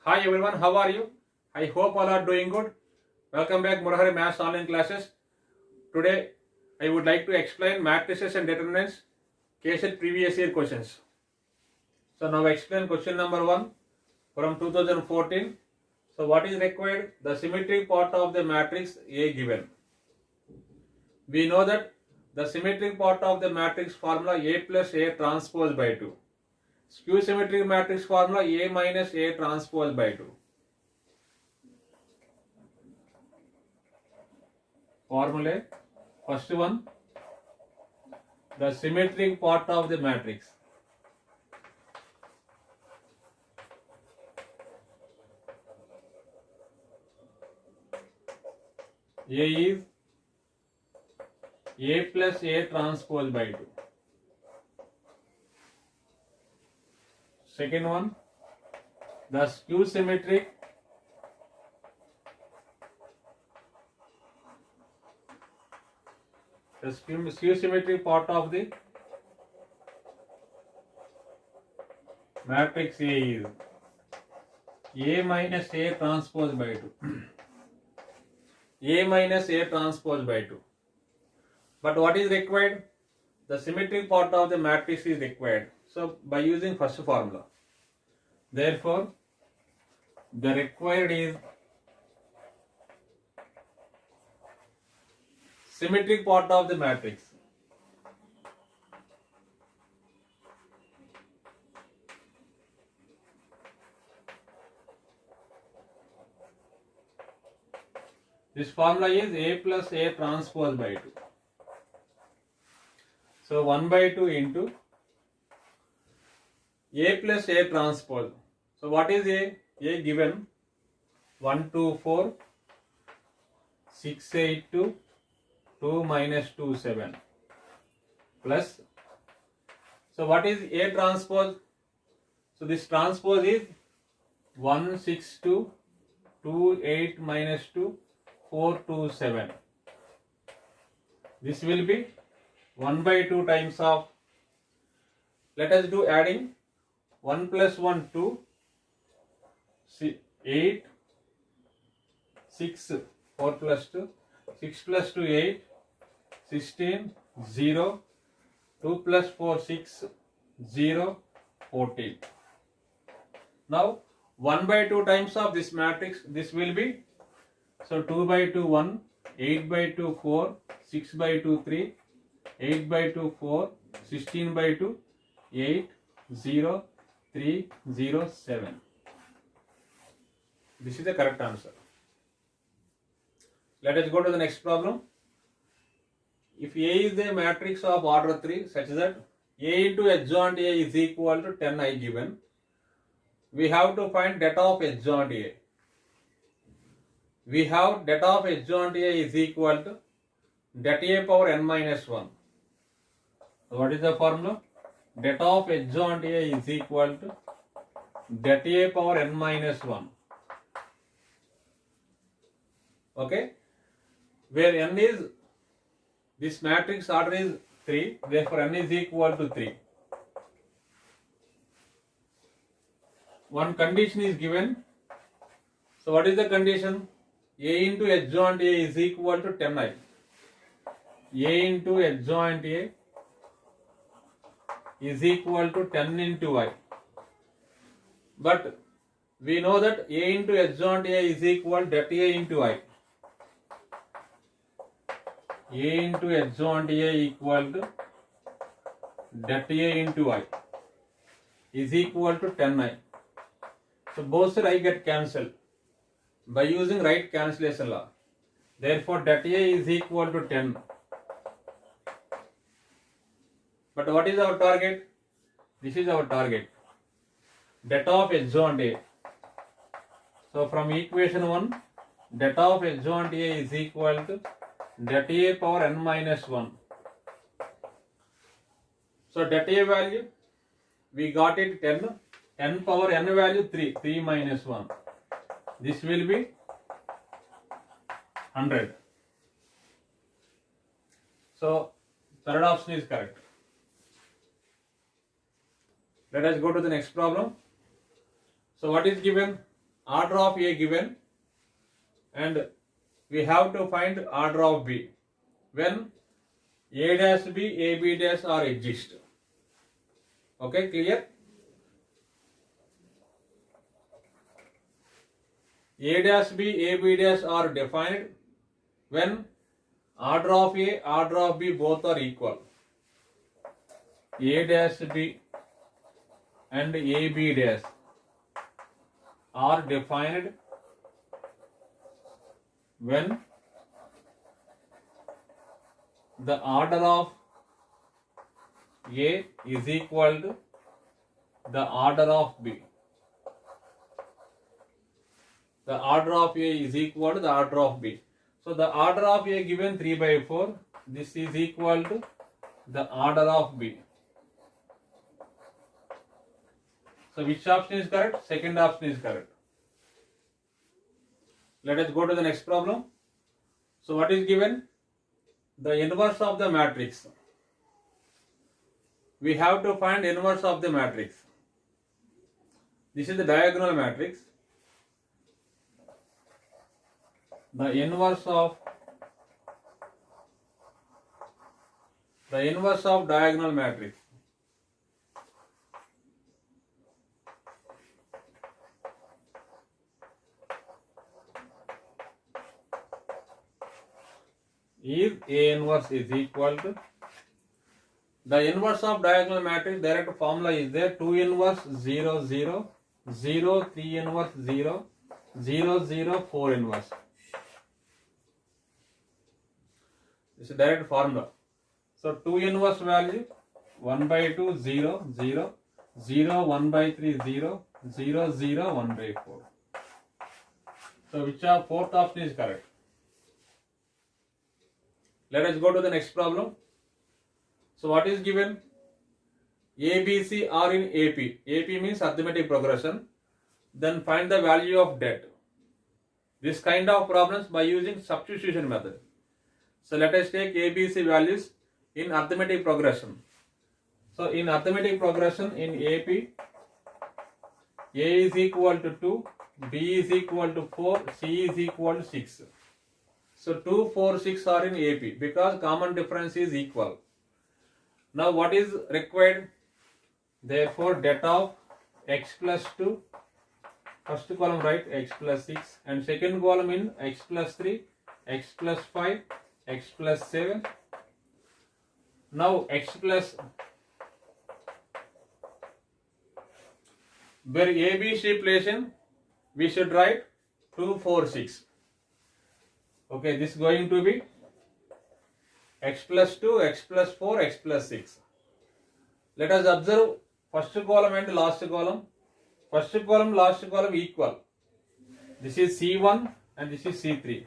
Hi everyone, how are you? I hope all are doing good. Welcome back Murahari Maths online classes. Today I would like to explain matrices and determinants case at previous year questions. So now explain question number 1 from 2014. So what is required? The symmetric part of the matrix A given. We know that the symmetric part of the matrix formula A plus A transpose by 2. Skew symmetric matrix formula A minus A transpose by 2. Formula first one, the symmetric part of the matrix. A is A plus A transpose by 2. Second one, the skew symmetric part of the matrix A is A minus A transpose by 2. A minus A transpose by 2. But what is required? The symmetric part of the matrix is required. So by using first formula. Therefore, the required is symmetric part of the matrix. This formula is A plus A transpose by 2. So 1 by 2 into A plus A transpose. So what is A? A given 1, 2, 4, 6, 8, 2, 2 minus 2, 7 plus. So what is A transpose? So this transpose is 1, 6, 2, 2, 8 minus 2, 4, 2, 7. This will be 1 by 2 times of, let us do adding, 1 plus 1, 2, 8, 6, 4 plus 2, 6 plus 2, 8, 16, 0, 2 plus 4, 6, 0, 14. Now 1 by 2 times of this matrix, this will be, so 2 by 2, 1, 8 by 2, 4, 6 by 2, 3, 8 by 2, 4, 16 by 2, 8, 0, 3, 0, 7. This is the correct answer. Let us go to the next problem. If A is a matrix of order 3 such that A into adjoint A is equal to 10i given, we have to find det of adjoint A. We have det of adjoint A is equal to det A power n minus 1. So what is the formula? Det of adjoint A is equal to det A power n minus 1. Okay? Where n is, this matrix order is 3, therefore n is equal to 3. One condition is given. So what is the condition? A into adjoint A is equal to 10i. A into adjoint A is equal to 10 into I. But we know that A into adjoint A is equal to det A into I. A into adjoint A equal to det A into I is equal to 10i. So both side I get cancelled by using right cancellation law. Therefore det A is equal to 10. But what is our target? This is our target. Det of adjoint A. So from equation 1, det of adjoint A is equal to det A power n minus 1. So det A value, we got it 10. N power n value 3. 3 minus 1. This will be 100. So third option is correct. Let us go to the next problem. So what is given? order of A given and we have to find order of B when A dash B, A B dash are exist. Okay, clear? A dash B, A B dash are defined when order of A, order of B both are equal. A dash B and A B dash are defined when the order of A is equal to the order of B. The order of A is equal to the order of B. So the order of A given 3 by 4. This is equal to the order of B. So which option is correct? Second option is correct. Let us go to the next problem. So what is given? The inverse of the matrix. We have to find inverse of the matrix. This is the diagonal matrix. The inverse of diagonal matrix. Is A inverse is equal to the inverse of diagonal matrix. Direct formula is there: 2 inverse 0 0 0 3 inverse 0 0 0 4 inverse. This is direct formula. So 2 inverse value 1 by 2 0 0 0 1 by 3 0 0 0 1 by 4. So which are fourth option is correct. Let us go to the next problem. So what is given? A, B, C are in AP. AP means arithmetic progression. Then find the value of debt. This kind of problems by using substitution method. So let us take A, B, C values in arithmetic progression. So in arithmetic progression in AP, A is equal to 2, B is equal to 4, C is equal to 6. So 2, 4, 6 are in AP because common difference is equal. Now what is required? Therefore debt of x plus 2, first column write x plus 6 and second column in x plus 3, x plus 5, x plus 7. Now x plus, where A, B is replacing, we should write 2, 4, 6. Okay, this is going to be x plus 2, x plus 4, x plus 6. Let us observe first column and last column. First column, last column equal. This is C1 and this is C3.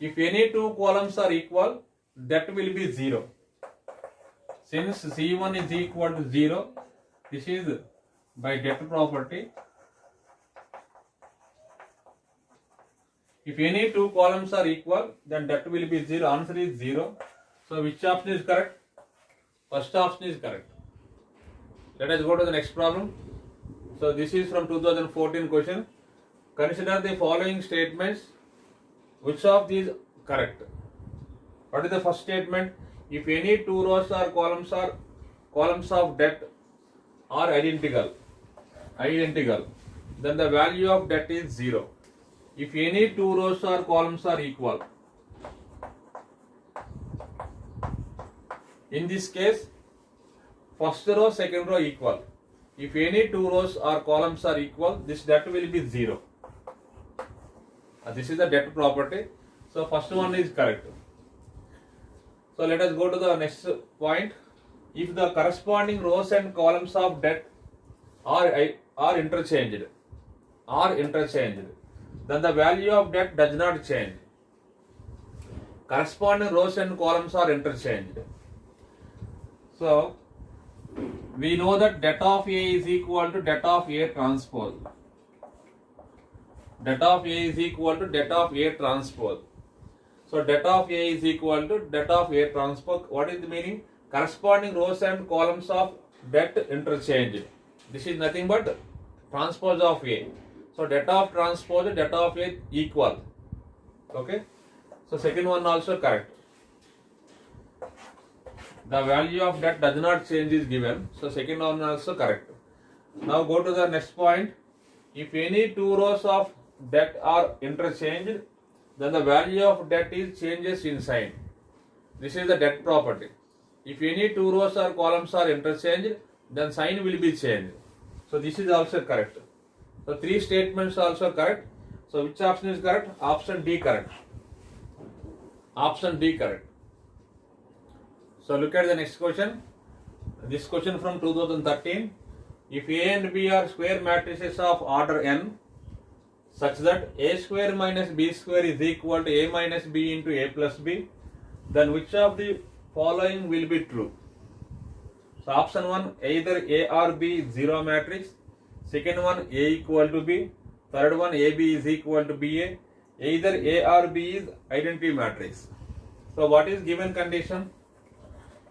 If any two columns are equal, that will be 0. Since C1 is equal to 0, this is by debt property. If any two columns are equal, then that will be 0. Answer is 0. So which option is correct? First option is correct. Let us go to the next problem. So this is from 2014 question. Consider the following statements. Which of these correct? What is the first statement? If any two rows or columns of debt are identical, then the value of debt is 0. If any two rows or columns are equal, in this case, first row, second row equal. If any two rows or columns are equal, this debt will be 0. This is the debt property. So first one is correct. So let us go to the next point. If the corresponding rows and columns of debt are interchanged, then the value of debt does not change. Corresponding rows and columns are interchanged. So we know that debt of A is equal to debt of A transpose. Debt of A is equal to debt of A transpose. So debt of A is equal to debt of A transpose. What is the meaning? Corresponding rows and columns of debt interchanged. This is nothing but transpose of A. So det of transpose, det of A equal. Okay. So second one also correct. The value of det does not change is given. So second one also correct. Now go to the next point. If any two rows of det are interchanged, then the value of det is changes in sign. This is the det property. If any two rows or columns are interchanged, then sign will be changed. So this is also correct. So three statements also correct. So which option is correct? Option D correct. Option D correct. So look at the next question. This question from 2013. If A and B are square matrices of order n, such that A square minus B square is equal to A minus B into A plus B, then which of the following will be true? So option 1, either A or B is zero matrix. Second one, A equal to B. Third one, AB is equal to BA. Either A or B is identity matrix. So what is given condition?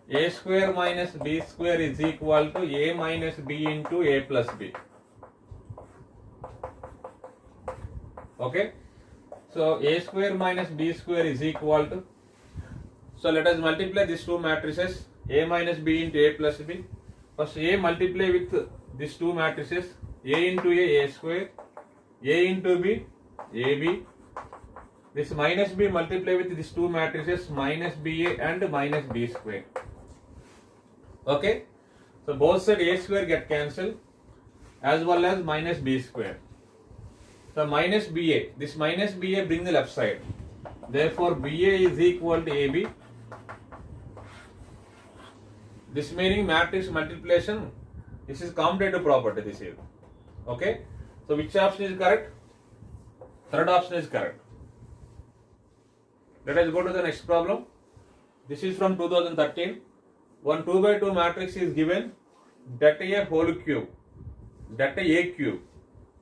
A square minus B square is equal to A minus B into A plus B. Okay. So A square minus B square is equal to, so let us multiply these two matrices, A minus B into A plus B. First A multiply with these two matrices, A into A square, A into B, AB. This minus B multiply with these two matrices, minus BA and minus B square. Okay. So both side A square get cancelled as well as minus B square. So minus BA, this minus BA bring the left side. Therefore BA is equal to AB. This meaning matrix multiplication, this is commutative property, this is. Okay. So which option is correct? Third option is correct. Let us go to the next problem. This is from 2013. One 2 by 2 matrix is given, that A whole cube, that A cube,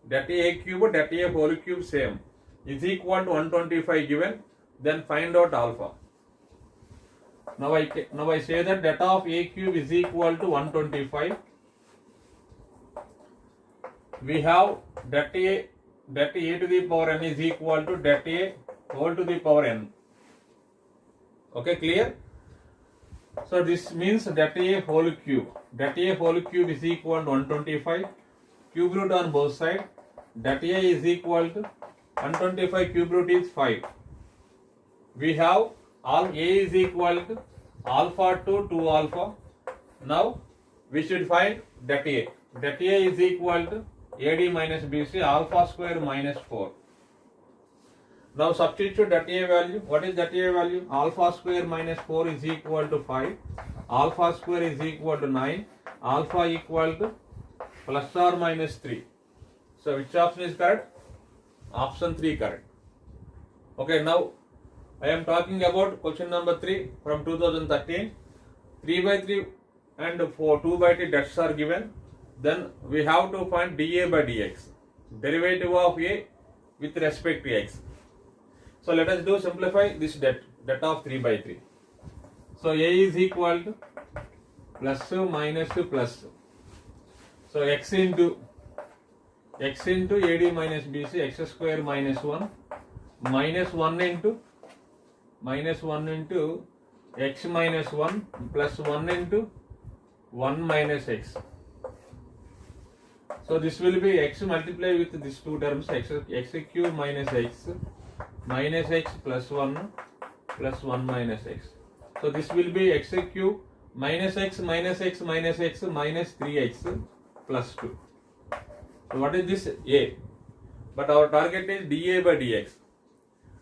that A cube, that A whole cube same is equal to 125 given, then find out alpha. Now I say that that of A cube is equal to 125. We have that A to the power n is equal to that A whole to the power n. Okay, clear? So this means that A whole cube is equal to 125, cube root on both sides, that A is equal to 125 cube root is 5. We have all A is equal to alpha to 2 alpha. Now we should find that A is equal to AD minus BC, alpha square minus 4. Now substitute that A value. What is that A value? Alpha square minus 4 is equal to 5. Alpha square is equal to 9. Alpha equal to plus or minus 3. So which option is correct? Option 3 correct. Okay, now I am talking about question number 3 from 2013. 3 by 3 and 2 by 3 debts are given. Then we have to find dA by dx. Derivative of A with respect to x. So let us do simplify this debt of 3 by 3. So A is equal to plus minus plus. So x into AD minus BC, x square minus 1 minus 1 into x minus 1 plus 1 into 1 minus x. So this will be x multiplied with these two terms, x cube minus x plus 1 minus x. So this will be x cube minus x minus 3x plus 2. So what is this? A. But our target is dA by dx.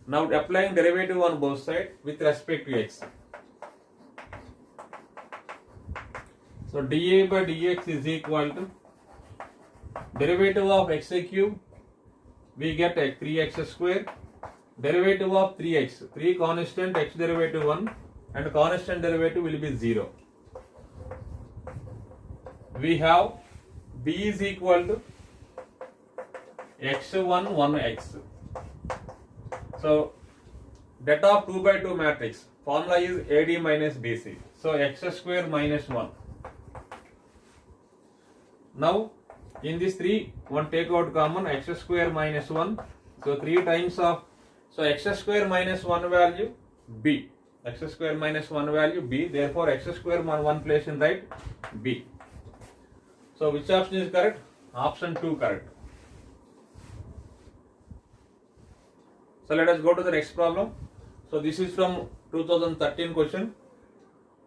Now applying derivative on both sides with respect to x. So dA by dx is equal to derivative of x cube, we get a 3x square, derivative of 3x, 3 constant, x derivative 1 and constant derivative will be 0. We have b is equal to x1 1x. So that of 2 by 2 matrix formula is AD minus BC. So x square minus 1. Now In this 3, one take out common, x square minus 1. So 3 times of, so x square minus 1 value b. X square minus 1 value b. Therefore x square 1 place in right b. So which option is correct? Option 2 correct. So let us go to the next problem. So this is from 2013 question.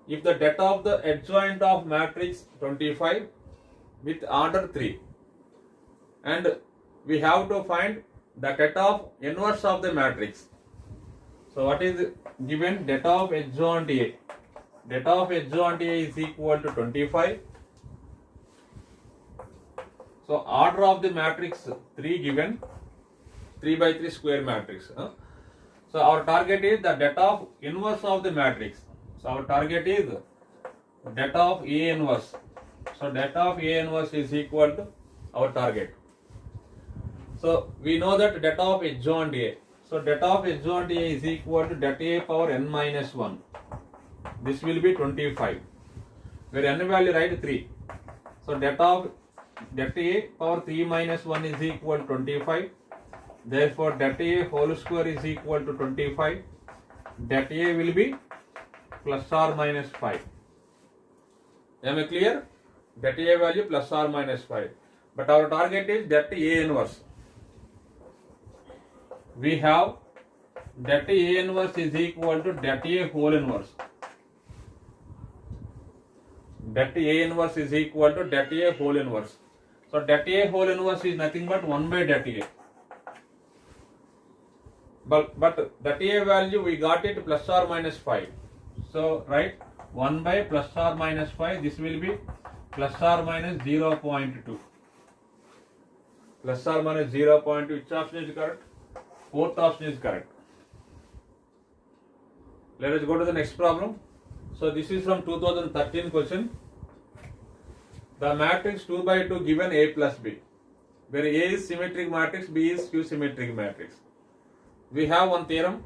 If the data of the adjoint of matrix 25 with order 3 and we have to find the data of inverse of the matrix. So what is given? Data of adjoint A. Data of adjoint A is equal to 25. So order of the matrix 3 given, 3 by 3 square matrix. So our target is the data of inverse of the matrix. So our target is data of A inverse. So data of A inverse is equal to our target. So we know that data of adjoint A. So data of adjoint A is equal to data A power n minus 1. This will be 25. Where n value right 3. So data A power 3 minus 1 is equal to 25. Therefore data A whole square is equal to 25. Data A will be plus or minus 5. Am I clear? Data A value plus or minus 5. But our target is data A inverse. We have data A inverse is equal to data A whole inverse. Data A inverse is equal to data A whole inverse. So data A whole inverse is nothing but 1 by data A. But data A value we got it plus or minus 5. So right, 1 by plus or minus 5, this will be plus or minus 0.2. Plus or minus 0.2, which option is correct? Fourth option is correct. Let us go to the next problem. So this is from 2013 question. The matrix 2 by 2 given A plus B, where A is symmetric matrix, B is skew symmetric matrix. We have one theorem.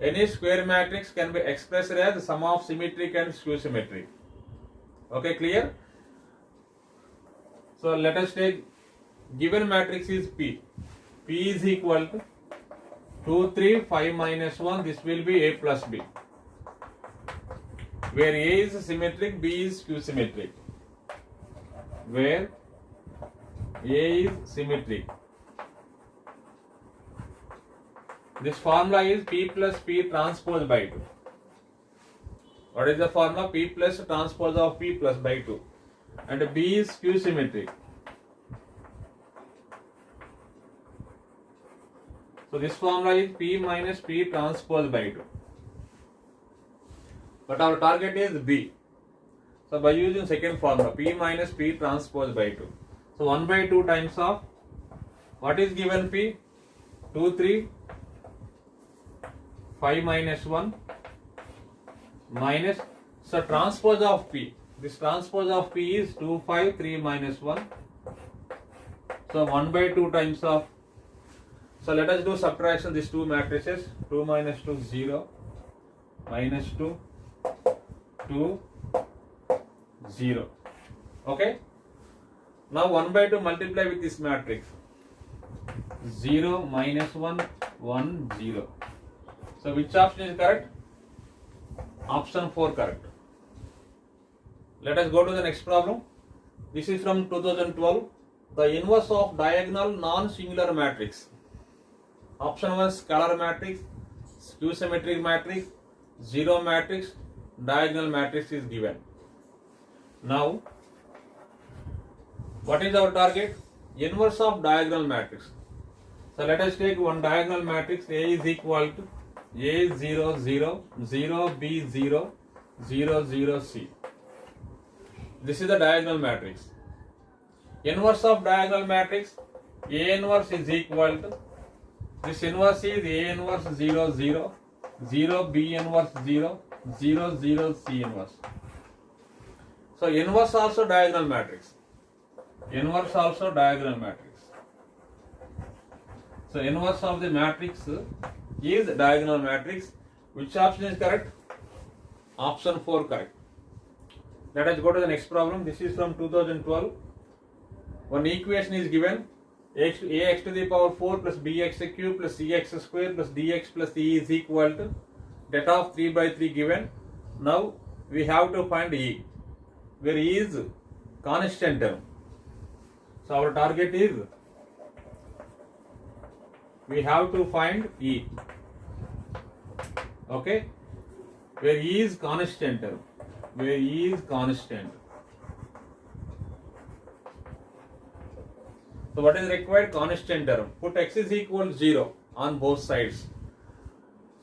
Any square matrix can be expressed as the sum of symmetric and skew symmetric. Okay, clear? So let us take given matrix is P. P is equal to 2, 3, 5 minus 1. This will be A plus B. Where A is symmetric, B is skew symmetric. Where A is symmetric. This formula is P plus P transpose by 2. What is the formula? P plus transpose of P plus by 2. And B is skew symmetric. So this formula is P minus P transpose by 2. But our target is B. So by using second formula, P minus P transpose by 2. So 1 by 2 times of, what is given P? 2, 3, 5 minus 1 minus, so transpose of P. This transpose of P is 2, 5, 3 minus 1. So 1 by 2 times of, so let us do subtraction these two matrices. 2 minus 2, 0, minus 2, 2, 0. Okay. Now 1 by 2 multiply with this matrix. 0, minus 1, 1, 0. So which option is correct? Option 4 correct. Let us go to the next problem. This is from 2012. The inverse of diagonal non-singular matrix. Option 1 scalar matrix, skew symmetric matrix, zero matrix, diagonal matrix is given. Now, what is our target? Inverse of diagonal matrix. So let us take one diagonal matrix. A is equal to A 0 0 0 B 0 0 0 C. This is the diagonal matrix. Inverse of diagonal matrix, A inverse is equal to, this inverse is A inverse 0 0 0 B inverse 0 0 0 C inverse. So inverse also diagonal matrix. Inverse also diagonal matrix. So inverse of the matrix is diagonal matrix. Which option is correct? Option 4 correct. Let us go to the next problem. This is from 2012. one equation is given, ax to the power 4 plus bx cube plus cx square plus dx plus e is equal to that of 3 by 3 given. Now we have to find e, where e is constant term. So our target is, we have to find e, okay, where e is constant term, where e is constant. So what is required? Constant term. Put x is equal to 0 on both sides.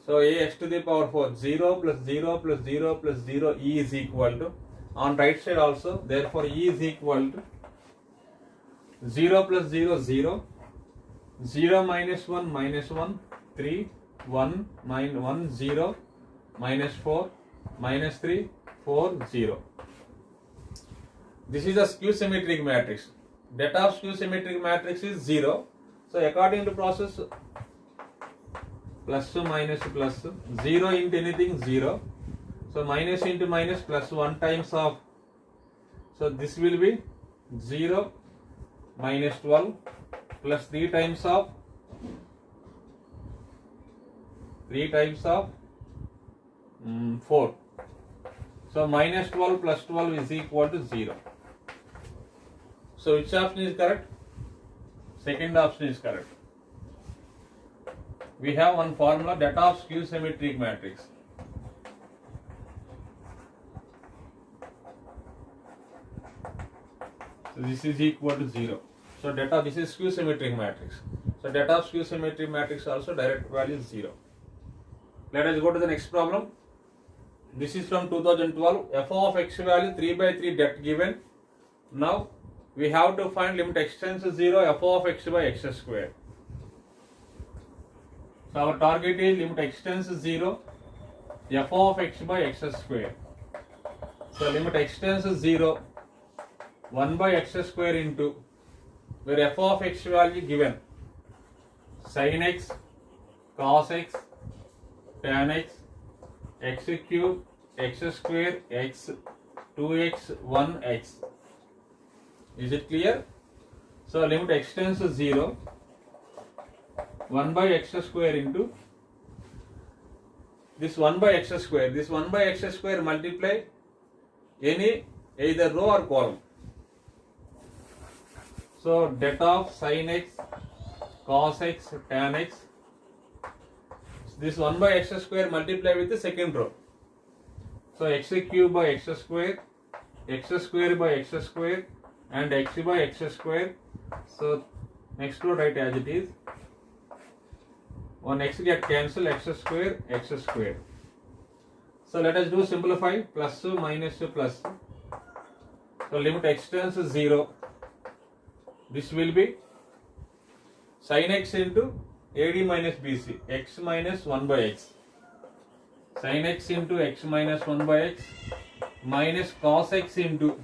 So ax to the power 4, 0 plus 0 plus 0 plus 0, e is equal to, on right side also, therefore e is equal to 0 plus 0, 0, 0 minus 1, 3, 1, 1, 0, minus 4, minus 3, 4, 0. This is a skew symmetric matrix. That of skew symmetric matrix is 0. So according to process, plus to minus plus, 0 into anything 0. So minus into minus plus 1 times of, so this will be 0 minus 12 plus 3 times of 4. So minus 12 plus 12 is equal to 0. So which option is correct? Second option is correct. We have one formula, that of skew symmetric matrix. So this is equal to 0. So data, this is skew symmetric matrix. So data of skew symmetric matrix also direct value is 0. Let us go to the next problem. This is from 2012. F of x value 3 by 3 that given. Now we have to find limit x tends to 0 f of x by x square. So our target is limit x tends to 0 f of x by x square. So limit x tends to 0 1 by x square into, where f of x value given, sin x, cos x, tan x, x cube, x square, x, 2x, 1x. Is it clear? So limit x tends to 0, 1 by x square into this 1 by x square. This 1 by x square multiply any either row or column. So det of sin x, cos x, tan x. This 1 by x square multiply with the second row. So x cube by x square by x square, and x by x square. So next row write as it is. One x get cancel, x square, x square. So let us do simplify, plus to minus to plus. So limit x tends to 0. This will be sin x into AD minus BC, x minus 1 by x. Sin x into x minus 1 by x minus cos x into,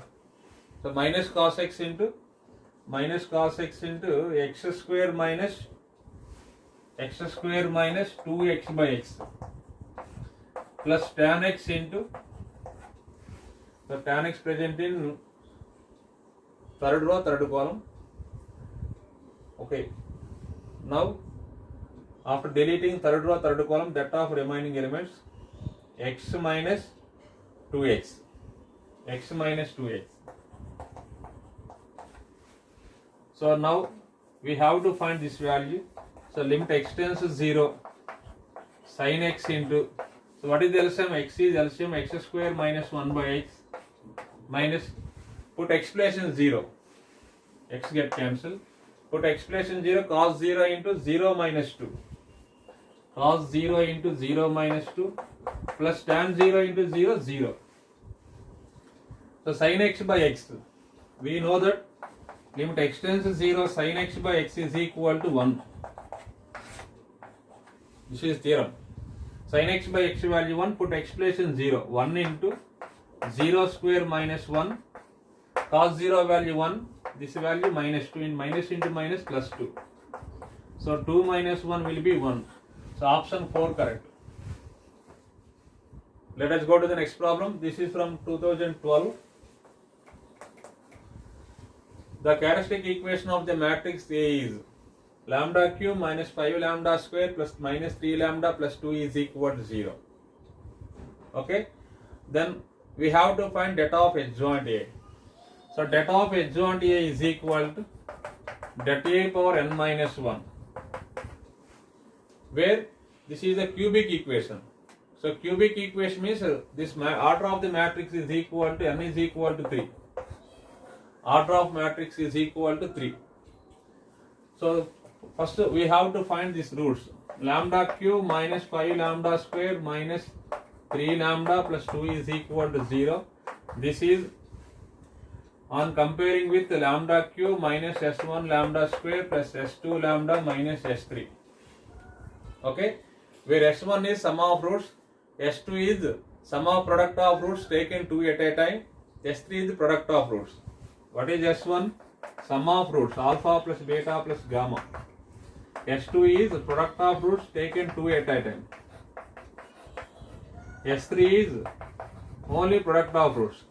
so minus cos x into x square minus 2x by x plus tan x into, so tan x present in third row, third column. Okay. Now after deleting third row, third column, that of remaining elements, x minus 2x. So now we have to find this value. So limit x tends to 0, sin x into, so what is the LCM? X is LCM x square minus 1 by x minus, put expression 0, x get cancelled, put expression 0, cos 0 into 0 minus 2, cos 0 into 0 minus 2 plus tan 0 into 0, 0. So sin x by x, we know that limit x tends to 0, sin x by x is equal to 1. This is theorem. Sin x by x value 1, put expression 0, 1 into 0 square minus 1, cos 0 value 1, this value minus 2, in minus into minus plus 2. So 2 minus 1 will be 1. So option 4 correct. Let us go to the next problem. This is from 2012. The characteristic equation of the matrix A is lambda cube minus 5 lambda square plus minus 3 lambda plus 2 is equal to 0. Okay, then we have to find delta of adjoint A. So delta of adjoint A is equal to delta A power n minus 1, where this is a cubic equation. So cubic equation means this order of the matrix is equal to n is equal to 3. Order of matrix is equal to 3. So first we have to find these roots. Lambda cube minus 5 lambda square minus 3 lambda plus 2 is equal to 0. This is on comparing with lambda cube minus s1 lambda square plus s2 lambda minus s3. Okay, where s1 is sum of roots, s2 is sum of product of roots taken 2 at a time, s3 is the product of roots. What is s1? Sum of roots alpha plus beta plus gamma. s2 is product of roots taken 2 at a time. s3 is only product of roots.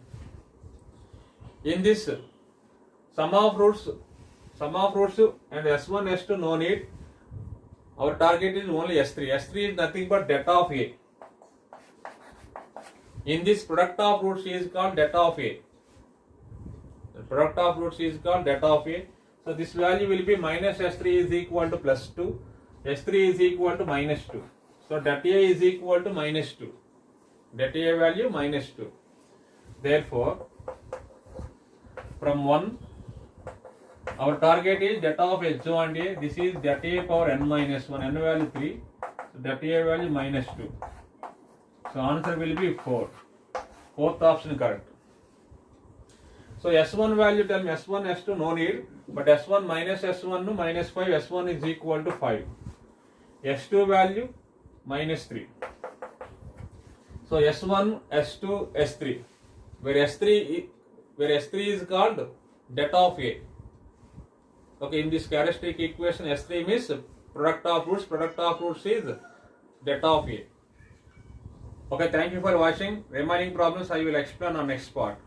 In this sum of roots and s1 s2 no need. Our target is only s3. s3 is nothing but delta of A. In this product of roots is called delta of A. The product of roots is called delta of A. So this value will be minus s3 is equal to plus 2. s3 is equal to minus 2. So delta A is equal to minus 2. Delta A value minus 2. Therefore, from 1, our target is delta of adjoint A. This is delta A power n minus 1. N value 3. So delta A value minus 2. So answer will be 4. Fourth option correct. So S1 value, tell me S1, S2 no need. But S1 minus S1 no minus 5. S1 is equal to 5. S2 value minus 3. So S1, S2, S3. Where S3 is called delta of A. Okay, in this characteristic equation, S3 means product of roots is delta of A. Okay, thank you for watching. Remaining problems I will explain on next part.